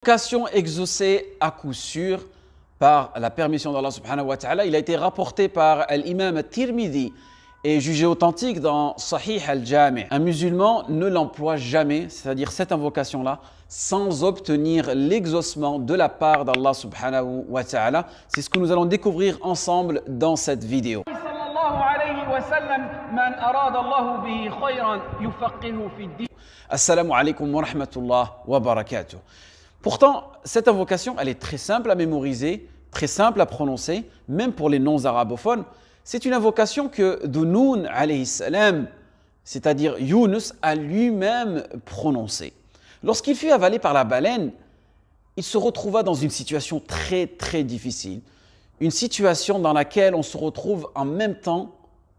Invocation exaucée à coup sûr par la permission d'Allah subhanahu wa ta'ala. Il a été rapporté par l'imam al-Tirmidhi et jugé authentique dans Sahih al-Jami'. Un musulman ne l'emploie jamais, c'est-à-dire cette invocation-là, sans obtenir l'exaucement de la part d'Allah subhanahu wa ta'ala. C'est ce que nous allons découvrir ensemble dans cette vidéo. Assalamu alaikum wa rahmatullah wa barakatuh. Pourtant, cette invocation, elle est très simple à mémoriser, très simple à prononcer, même pour les non-arabophones. C'est une invocation que Dhunoun alayhi salam, c'est-à-dire Yunus, a lui-même prononcée. Lorsqu'il fut avalé par la baleine, il se retrouva dans une situation très difficile. Une situation dans laquelle on se retrouve en même temps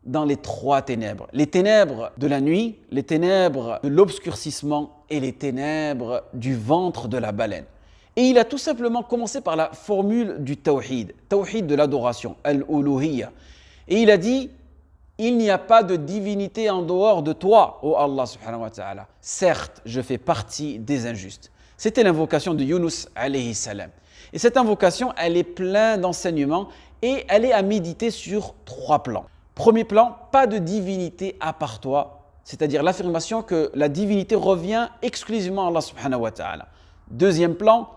dans les trois ténèbres. Les ténèbres de la nuit, les ténèbres de l'obscurcissement et les ténèbres du ventre de la baleine. Et il a tout simplement commencé par la formule du tawhid, tawhid de l'adoration, al-uluhiyya. Et il a dit, il n'y a pas de divinité en dehors de toi, ô Allah subhanahu wa ta'ala. Certes, je fais partie des injustes. C'était l'invocation de Yunus alayhi salam. Et cette invocation, elle est pleine d'enseignements et elle est à méditer sur trois plans. Premier plan, pas de divinité à part toi, c'est-à-dire l'affirmation que la divinité revient exclusivement à Allah subhanahu wa ta'ala. Deuxième plan,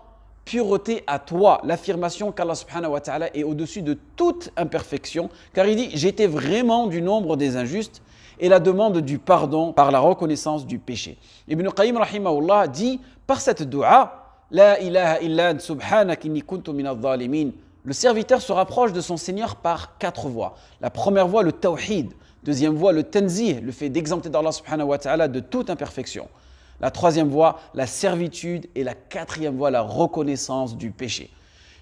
pureté à toi, l'affirmation qu'Allah subhanahu wa ta'ala est au-dessus de toute imperfection, car il dit « j'étais vraiment du nombre des injustes » et la demande du pardon par la reconnaissance du péché. Ibn Qayyim rahimahullah dit par cette dua « La ilaha illa subhanak inni kuntu minadh dhalimin » le serviteur se rapproche de son Seigneur par quatre voies. La première voie, le tawhid. Deuxième voie, le tanzih, le fait d'exempter d'Allah subhanahu wa ta'ala de toute imperfection. La troisième voie, la servitude. Et la quatrième voie, la reconnaissance du péché.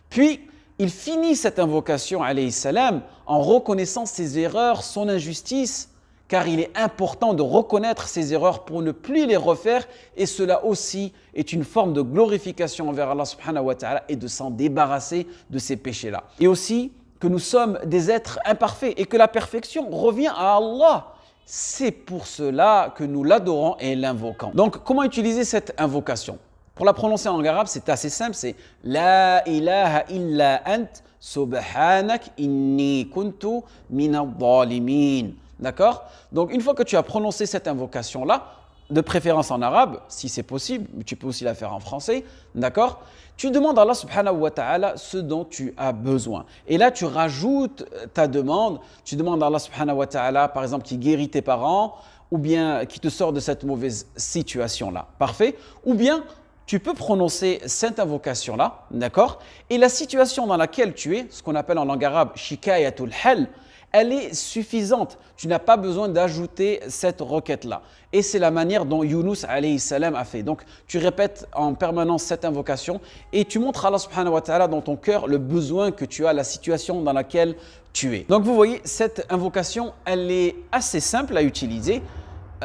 Puis, il finit cette invocation, alayhi salam, en reconnaissant ses erreurs, son injustice, car il est important de reconnaître ses erreurs pour ne plus les refaire, et cela aussi est une forme de glorification envers Allah subhanahu wa ta'ala et de s'en débarrasser de ces péchés-là. Et aussi que nous sommes des êtres imparfaits et que la perfection revient à Allah. C'est pour cela que nous l'adorons et l'invoquons. Donc, comment utiliser cette invocation? Pour la prononcer en arabe, c'est assez simple, c'est « La ilaha illa ant subhanak inni kuntu minadh dhalimin » D'accord? Donc, une fois que tu as prononcé cette invocation-là, de préférence en arabe, si c'est possible, mais tu peux aussi la faire en français, d'accord? Tu demandes à Allah subhanahu wa ta'ala ce dont tu as besoin. Et là, tu rajoutes ta demande. Tu demandes à Allah subhanahu wa ta'ala, par exemple, qui guérit tes parents, ou bien qui te sort de cette mauvaise situation-là. Parfait? Ou bien, tu peux prononcer cette invocation-là, d'accord? Et la situation dans laquelle tu es, ce qu'on appelle en langue arabe, shikayatul hal, elle est suffisante. Tu n'as pas besoin d'ajouter cette requête-là. Et c'est la manière dont Yunus alayhi salam a fait. Donc, tu répètes en permanence cette invocation et tu montres à Allah subhanahu wa ta'ala dans ton cœur le besoin que tu as, la situation dans laquelle tu es. Donc, vous voyez, cette invocation, elle est assez simple à utiliser,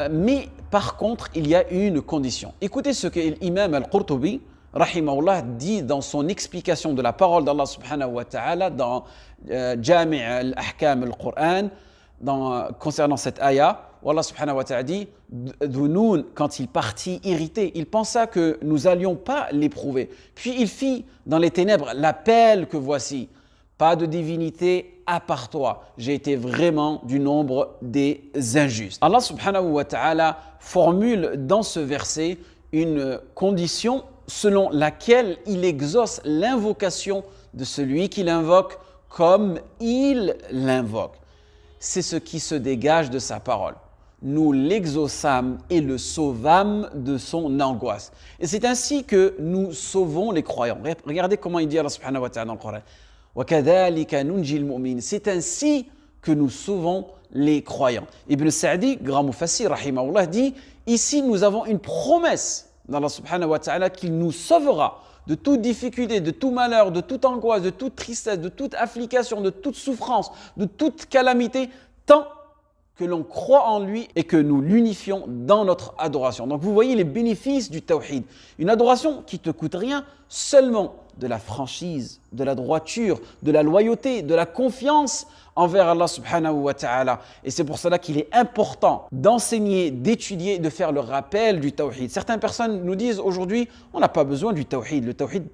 mais par contre, il y a une condition. Écoutez ce que l'imam al-Qurtubi rahimahullah dit dans son explication de la parole d'Allah subhanahu wa ta'ala dans Jami' al-Ahkam al-Qur'an concernant cette ayah où Allah subhanahu wa ta'ala dit Dhunoun, quand il partit irrité, il pensa que nous allions pas l'éprouver. Puis il fit dans les ténèbres l'appel que voici, pas de divinité à part toi, j'ai été vraiment du nombre des injustes. Allah subhanahu wa ta'ala formule dans ce verset une condition selon laquelle il exauce l'invocation de celui qui l'invoque comme il l'invoque. C'est ce qui se dégage de sa parole. Nous l'exaucâmes et le sauvâmes de son angoisse. Et c'est ainsi que nous sauvons les croyants. Regardez comment il dit Allah subhanahu wa ta'ala dans le Coran. وَكَذَلِكَ نُنْجِي الْمُؤْمِنِينَ. C'est ainsi que nous sauvons les croyants. Ibn Sa'di, grand mufassir, rahimahullah, dit ici nous avons une promesse d'Allah subhanahu wa ta'ala qu'il nous sauvera de toute difficulté, de tout malheur, de toute angoisse, de toute tristesse, de toute affliction, de toute souffrance, de toute calamité, tant que l'on croit en lui et que nous l'unifions dans notre adoration. Donc vous voyez les bénéfices du tawhid. Une adoration qui ne te coûte rien, seulement de la franchise, de la droiture, de la loyauté, de la confiance envers Allah subhanahu wa ta'ala. Et c'est pour cela qu'il est important d'enseigner, d'étudier, de faire le rappel du tawhid. Certaines personnes nous disent aujourd'hui, on n'a pas besoin du tawhid. Le tawhid,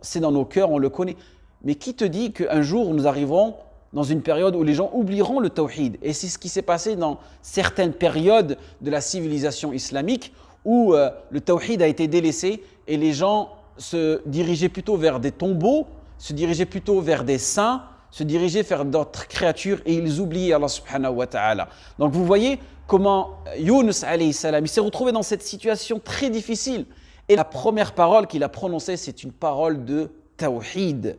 c'est dans nos cœurs, on le connaît. Mais qui te dit qu'un jour nous arriverons dans une période où les gens oublieront le tawhid? Et c'est ce qui s'est passé dans certaines périodes de la civilisation islamique où le tawhid a été délaissé et les gens se dirigeaient plutôt vers des tombeaux, se dirigeaient plutôt vers des saints, se dirigeaient vers d'autres créatures et ils oubliaient Allah subhanahu wa ta'ala. Donc vous voyez comment Yunus alayhi salam, il s'est retrouvé dans cette situation très difficile. Et la première parole qu'il a prononcée, c'est une parole de tawhid.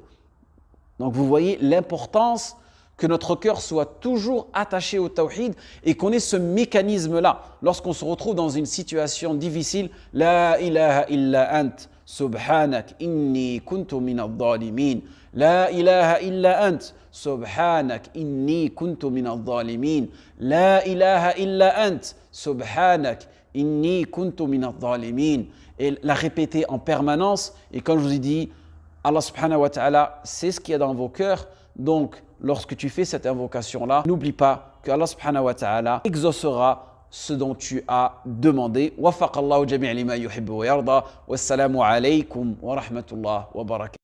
Donc vous voyez l'importance que notre cœur soit toujours attaché au tawhid et qu'on ait ce mécanisme-là. Lorsqu'on se retrouve dans une situation difficile, La ilaha illa ant, subhanak, inni kuntu min al-dhalimin. La ilaha illa ant, subhanak, inni kuntu min al-dhalimin. La ilaha illa ant, subhanak, inni kuntu min al-dhalimin. Et la répéter en permanence. Et comme je vous ai dit, Allah subhanahu wa ta'ala sait ce qu'il y a dans vos cœurs. Donc, lorsque tu fais cette invocation-là, n'oublie pas que Allah subhanahu wa ta'ala exaucera ce dont tu as demandé. Wafaq Allahu jami'a lima yuhibbu wa yarda. Wassalamu alaykum wa rahmatullah wa barakatuh.